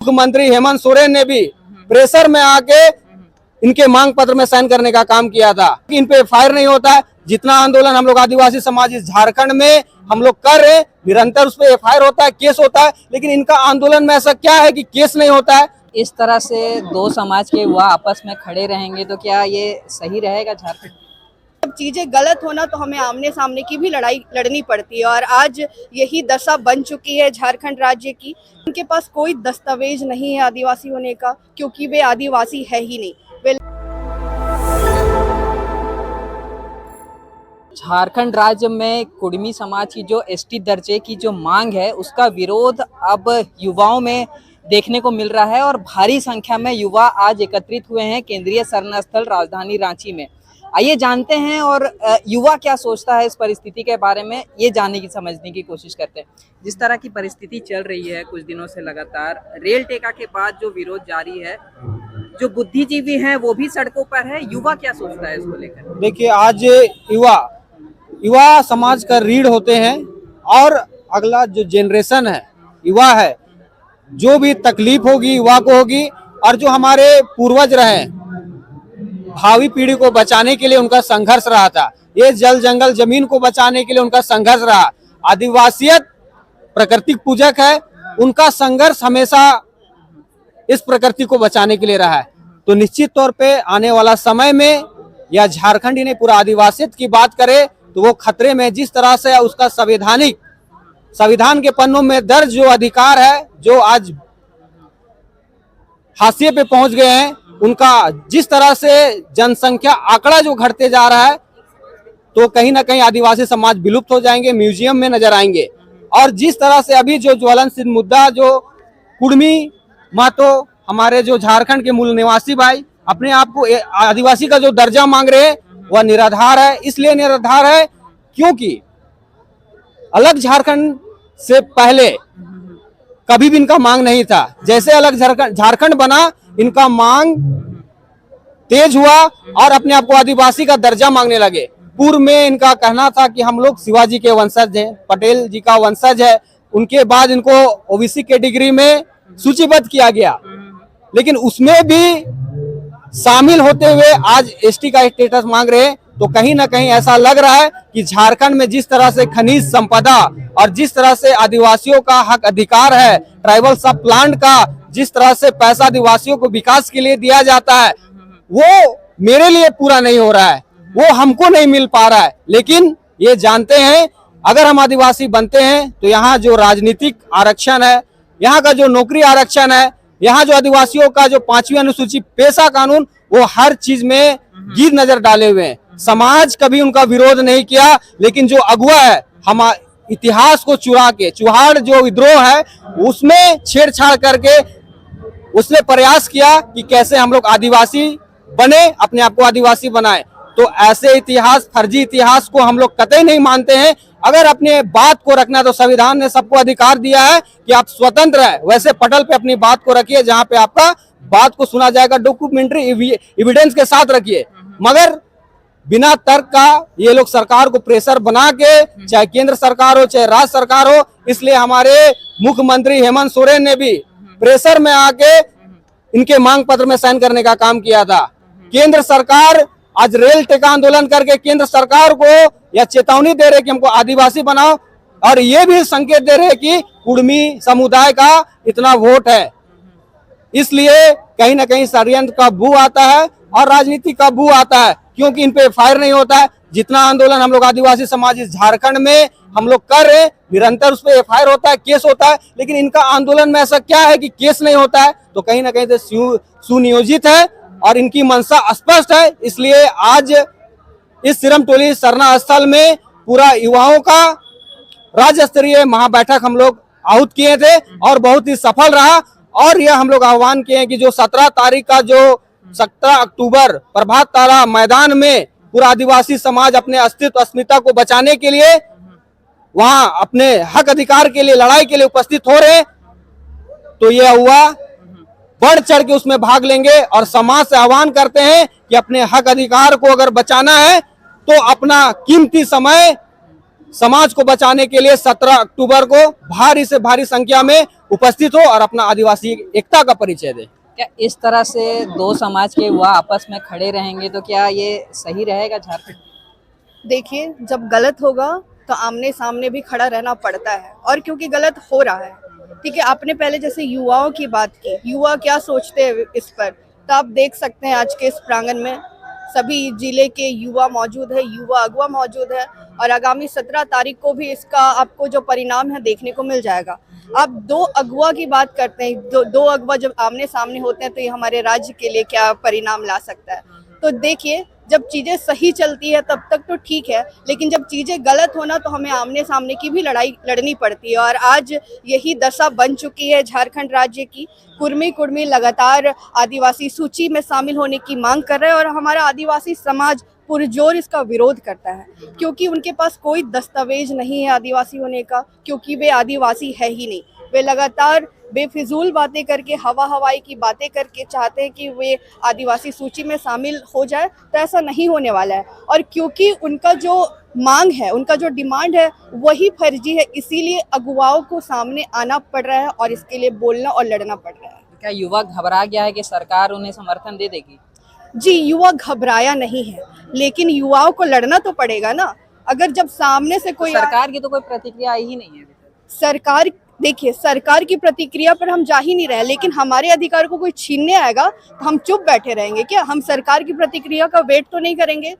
मुख्यमंत्री हेमंत सोरेन ने भी प्रेशर में आके इनके मांग पत्र में साइन करने का काम किया था। इन पे फायर नहीं होता है। जितना आंदोलन हम लोग आदिवासी समाज इस झारखंड में हम लोग कर रहे हैं, निरंतर उस पे एफआईआर होता है, केस होता है, लेकिन इनका आंदोलन में ऐसा क्या है कि केस नहीं होता है। इस तरह से दो समाज के युवा आपस में खड़े रहेंगे तो क्या ये सही रहेगा झारखंड? जब चीजें गलत होना तो हमें आमने सामने की भी लड़ाई लड़नी पड़ती है और आज यही दशा बन चुकी है झारखंड राज्य की। उनके पास कोई दस्तावेज नहीं है आदिवासी होने का, क्योंकि वे आदिवासी है ही नहीं। वे झारखंड राज्य में कुड़मी समाज की जो एसटी दर्जे की जो मांग है उसका विरोध अब युवाओं में देखने को मिल रहा है और भारी संख्या में युवा आज एकत्रित हुए हैं केंद्रीय शरण स्थल राजधानी रांची में। आइए जानते हैं और युवा क्या सोचता है इस परिस्थिति के बारे में, ये जानने की समझने की कोशिश करते हैं। जिस तरह की परिस्थिति चल रही है कुछ दिनों से लगातार, रेल टेका के बाद जो विरोध जारी है, जो बुद्धिजीवी हैं वो भी सड़कों पर है, युवा क्या सोचता है इसको लेकर? देखिए, आज युवा समाज का रीढ़ होते हैं और अगला जो जनरेशन है, युवा है, जो भी तकलीफ होगी युवा को होगी। और जो हमारे पूर्वज रहे, भावी पीढ़ी को बचाने के लिए उनका संघर्ष रहा था। ये जल जंगल जमीन को बचाने के लिए उनका संघर्ष रहा। आदिवासियत प्राकृतिक पूजक है, उनका संघर्ष हमेशा इस प्रकृति को बचाने के लिए रहा है। तो निश्चित तौर पे आने वाला समय में या झारखंड ही नहीं, पूरा आदिवासियत की बात करें तो वो खतरे में, जिस तरह से उसका संविधान के पन्नों में दर्ज जो अधिकार है, जो आज हाशिए पे पहुंच गए हैं, उनका जिस तरह से जनसंख्या आंकड़ा जो घटते जा रहा है, तो कहीं ना कहीं आदिवासी समाज विलुप्त हो जाएंगे, म्यूजियम में नजर आएंगे। और जिस तरह से अभी जो ज्वलनशील मुद्दा जो कुड़मी महतो, हमारे जो झारखंड के मूल निवासी भाई अपने आप को आदिवासी का जो दर्जा मांग रहे हैं, वह निराधार है। इसलिए निराधार है क्योंकि अलग झारखंड से पहले कभी भी इनका मांग नहीं था। जैसे अलग झारखंड बना, इनका मांग तेज हुआ और अपने आप को आदिवासी का दर्जा मांगने लगे। पूर्व में इनका कहना था कि हम लोग शिवाजी के वंशज हैं, पटेल जी का वंशज है। उनके बाद इनको ओबीसी कैटेगरी में सूचीबद्ध किया गया, लेकिन उसमें भी शामिल होते हुए आज एसटी का स्टेटस मांग रहे हैं। तो कहीं ना कहीं ऐसा लग रहा है कि झारखंड में जिस तरह से खनिज संपदा और जिस तरह से आदिवासियों का हक अधिकार है, ट्राइबल सब प्लांट का जिस तरह से पैसा आदिवासियों को विकास के लिए दिया जाता है, वो मेरे लिए पूरा नहीं हो रहा है, वो हमको नहीं मिल पा रहा है। लेकिन ये जानते हैं, अगर हम आदिवासी बनते हैं तो यहाँ जो राजनीतिक आरक्षण है, यहाँ का जो नौकरी आरक्षण है, यहाँ जो आदिवासियों का जो 5वीं अनुसूची पेशा कानून, वो हर चीज में गिर नजर डाले हुए हैं। समाज कभी उनका विरोध नहीं किया, लेकिन जो अगुआ है, हम इतिहास को चुरा के, चुहाड़ जो विद्रोह है उसमें छेड़छाड़ करके उसने प्रयास किया कि कैसे हम लोग आदिवासी बने, अपने आप को आदिवासी बनाए। तो ऐसे इतिहास, फर्जी इतिहास को हम लोग कतई नहीं मानते हैं। अगर अपने बात को रखना तो संविधान ने सबको अधिकार दिया है कि आप स्वतंत्र है, वैसे पटल पे अपनी बात को रखिए जहां पे आपका बात को सुना जाएगा, डॉक्यूमेंट्री एविडेंस के साथ रखिए। मगर बिना तर्क का ये लोग सरकार को प्रेशर बना के, चाहे केंद्र सरकार हो चाहे राज्य सरकार हो, इसलिए हमारे मुख्यमंत्री हेमंत सोरेन ने भी प्रेशर में आके इनके मांग पत्र में साइन करने का काम किया था। केंद्र सरकार आज रेल टेका आंदोलन करके केंद्र सरकार को यह चेतावनी दे रहे कि हमको आदिवासी बनाओ, और ये भी संकेत दे रहे कि कुड़मी समुदाय का इतना वोट है। इसलिए कहीं ना कहीं षड्यंत्र का बू आता है और राजनीति का बू आता है, क्योंकि इन पे फायर नहीं होता है। जितना आंदोलन हम लोग आदिवासी समाज इस झारखंड में हम लोग कर रहे हैं, निरंतर उस पे एफआईआर होता है, केस होता है, लेकिन इनका आंदोलन में ऐसा क्या है कि केस नहीं होता है। तो कहीं ना कहीं से सुनियोजित है और इनकी मंशा स्पष्ट है। इसलिए आज इस सिरमटोली सरना स्थल में पूरा युवाओं का राज्य स्तरीय महाबैठक हम लोग आहूत किए थे और बहुत ही सफल रहा। और यह हम लोग आह्वान किए हैं कि जो 17 तारीख का, जो 17 अक्टूबर प्रभात तारा मैदान में पूरा आदिवासी समाज अपने अस्तित्व अस्मिता को बचाने के लिए, वहां अपने हक अधिकार के लिए, लड़ाई के लिए उपस्थित हो रहे, तो यह हुआ बढ़ चढ़ के उसमें भाग लेंगे। और समाज से आह्वान करते हैं कि अपने हक अधिकार को अगर बचाना है तो अपना कीमती समय समाज को बचाने के लिए 17 अक्टूबर को भारी से भारी संख्या में उपस्थित हो और अपना आदिवासी एकता का परिचय दे। क्या इस तरह से दो समाज के युवा आपस में खड़े रहेंगे तो क्या ये सही रहेगा झारखंड? देखिए, जब गलत होगा तो आमने सामने भी खड़ा रहना पड़ता है, और क्योंकि गलत हो रहा है, ठीक है। आपने पहले जैसे युवाओं की बात की, युवा क्या सोचते हैं इस पर, तो आप देख सकते हैं आज के इस प्रांगण में सभी जिले के युवा मौजूद है, युवा अगवा मौजूद है, और आगामी 17 तारीख को भी इसका आपको जो परिणाम है देखने को मिल जाएगा। आप दो अगवा की बात करते हैं, दो अगवा जब आमने सामने होते हैं तो ये हमारे राज्य के लिए क्या परिणाम ला सकता है। तो देखिए, जब चीजें सही चलती है तब तक तो ठीक है, लेकिन जब चीजें गलत होना तो हमें आमने सामने की भी लड़ाई लड़नी पड़ती है, और आज यही दशा बन चुकी है झारखंड राज्य की। कुर्मी लगातार आदिवासी सूची में शामिल होने की मांग कर रहे हैं, और हमारा आदिवासी समाज पुरजोर इसका विरोध करता है, क्योंकि उनके पास कोई दस्तावेज नहीं है आदिवासी होने का, क्योंकि वे आदिवासी है ही नहीं। वे लगातार बेफिजूल बातें करके, हवाई की बातें करके चाहते हैं कि वे आदिवासी सूची में शामिल हो जाए, तो ऐसा नहीं होने वाला है। और क्योंकि उनका जो मांग है, उनका जो डिमांड है वही फर्जी है, इसीलिए अगुवाओं को सामने आना पड़ रहा है और इसके लिए बोलना और लड़ना पड़ रहा है। क्या युवा घबरा गया है कि सरकार उन्हें समर्थन दे देगी? जी, युवा घबराया नहीं है, लेकिन युवाओं को लड़ना तो पड़ेगा ना। अगर जब सामने से कोई सरकार की तो कोई प्रतिक्रिया आई ही नहीं है। सरकार, देखिए, सरकार की प्रतिक्रिया पर हम जा ही नहीं रहे, लेकिन हमारे अधिकार को कोई छीनने आएगा तो हम चुप बैठे रहेंगे क्या? हम सरकार की प्रतिक्रिया का वेट तो नहीं करेंगे।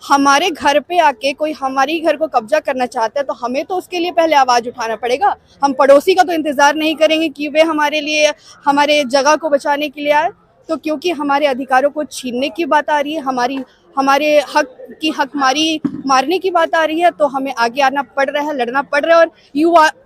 हमारे घर पे आके कोई हमारी घर को कब्जा करना चाहता है तो हमें तो उसके लिए पहले आवाज उठाना पड़ेगा। हम पड़ोसी का तो इंतजार नहीं करेंगे कि वे हमारे लिए, हमारे जगह को बचाने के लिए आए। तो क्योंकि हमारे अधिकारों को छीनने की बात आ रही है, हमारे हक की हकमारी मारने की बात आ रही है, तो हमें आगे आना पड़ रहा है, लड़ना पड़ रहा है। और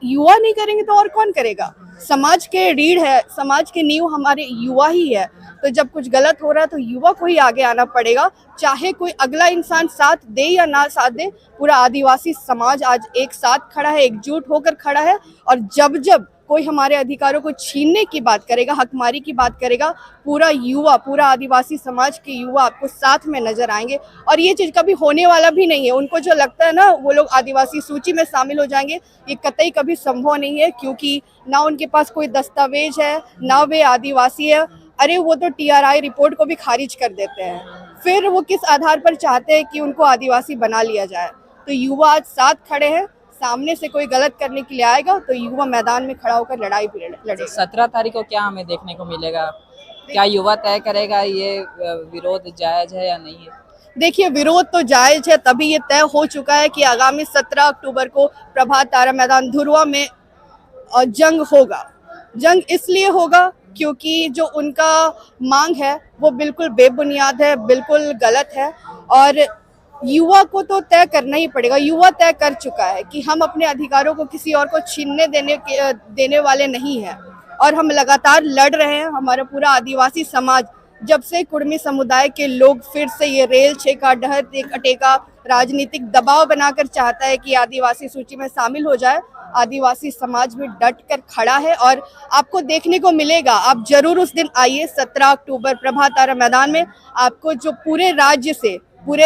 युवा नहीं करेंगे तो और कौन करेगा? समाज के रीढ़ है, समाज के नींव हमारे युवा ही है। तो जब कुछ गलत हो रहा है तो युवा को ही आगे आना पड़ेगा, चाहे कोई अगला इंसान साथ दे या ना साथ दे। पूरा आदिवासी समाज आज एक साथ खड़ा है, एकजुट होकर खड़ा है, और जब कोई हमारे अधिकारों को छीनने की बात करेगा, हकमारी की बात करेगा, पूरा आदिवासी समाज के युवा आपको साथ में नजर आएंगे। और ये चीज कभी होने वाला भी नहीं है। उनको जो लगता है ना वो लोग आदिवासी सूची में शामिल हो जाएंगे, ये कतई कभी संभव नहीं है, क्योंकि ना उनके पास कोई दस्तावेज है, ना वे आदिवासी है। अरे वो तो TRI रिपोर्ट को भी खारिज कर देते हैं, फिर वो किस आधार पर चाहते हैं कि उनको आदिवासी बना लिया जाए? तो युवा आज साथ खड़े हैं, सामने से कोई गलत करने के लिए आएगा तो युवा मैदान में खड़ा होकर लड़ाई भी लड़ेगा। 17 तारीख को क्या हमें देखने को मिलेगा? क्या युवा तय करेगा ये विरोध जायज है या नहीं है? देखिए, विरोध तो जायज है, तभी ये तय हो चुका है कि आगामी 17 अक्टूबर को प्रभात तारा मैदान धुरवा में जंग होगा। जंग इसलिए होगा क्योंकि जो उनका मांग है वो बिल्कुल बेबुनियाद है, बिल्कुल गलत है, और युवा को तो तय करना ही पड़ेगा। युवा तय कर चुका है कि हम अपने अधिकारों को किसी और को छीनने देने वाले नहीं हैं, और हम लगातार लड़ रहे हैं। हमारा पूरा आदिवासी समाज, जब से कुर्मी समुदाय के लोग फिर से ये रेल छेका डहर अटेका राजनीतिक दबाव बनाकर चाहता है कि आदिवासी सूची में शामिल हो जाए, आदिवासी समाज भी डट कर खड़ा है। और आपको देखने को मिलेगा, आप जरूर उस दिन आइए 17 अक्टूबर प्रभात तारा मैदान में। आपको जो पूरे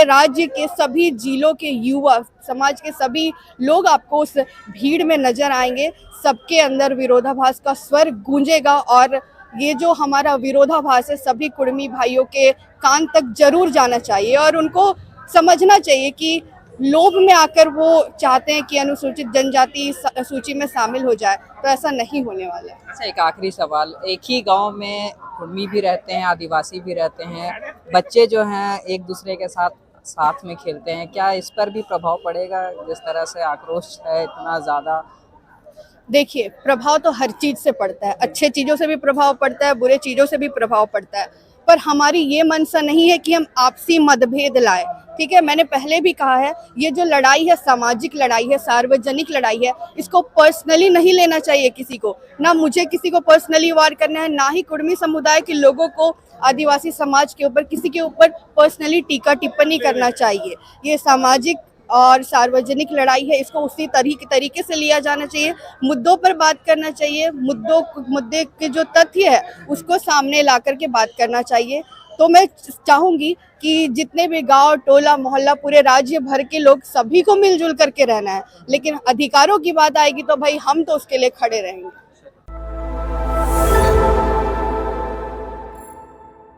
राज्य के सभी जिलों के युवा समाज के सभी लोग आपको उस भीड़ में नजर आएंगे। सबके अंदर विरोधाभास का स्वर गूंजेगा, और ये जो हमारा विरोधाभास है सभी कुर्मी भाइयों के कान तक जरूर जाना चाहिए, और उनको समझना चाहिए कि लोभ में आकर वो चाहते हैं कि अनुसूचित जनजाति सूची में शामिल हो जाए, तो ऐसा नहीं होने वाला है। अच्छा, एक आखिरी सवाल, एक ही गांव में कुर्मी भी रहते हैं, आदिवासी भी रहते हैं, बच्चे जो हैं एक दूसरे के साथ में खेलते हैं, क्या इस पर भी प्रभाव पड़ेगा? जिस तरह से आक्रोश है इतना ज़्यादा। देखिए, प्रभाव तो हर चीज से पड़ता है, अच्छे चीजों से भी प्रभाव पड़ता है, बुरे चीजों से भी प्रभाव पड़ता है, पर हमारी ये मनसा नहीं है कि हम आपसी मतभेद लाए। ठीक है, मैंने पहले भी कहा है, ये जो लड़ाई है सामाजिक लड़ाई है, सार्वजनिक लड़ाई है, इसको पर्सनली नहीं लेना चाहिए किसी को। ना मुझे किसी को पर्सनली वार करना है, ना ही कुर्मी समुदाय के लोगों को आदिवासी समाज के ऊपर किसी के ऊपर पर्सनली टीका टिप्पणी करना चाहिए। ये सामाजिक और सार्वजनिक लड़ाई है, इसको उसी तरीके से लिया जाना चाहिए। मुद्दों पर बात करना चाहिए, मुद्दे के जो तथ्य है उसको सामने ला करके बात करना चाहिए। तो मैं चाहूंगी कि जितने भी गांव, टोला, मोहल्ला, पूरे राज्य भर के लोग, सभी को मिलजुल करके रहना है, लेकिन अधिकारों की बात आएगी तो भाई हम तो उसके लिए खड़े रहेंगे।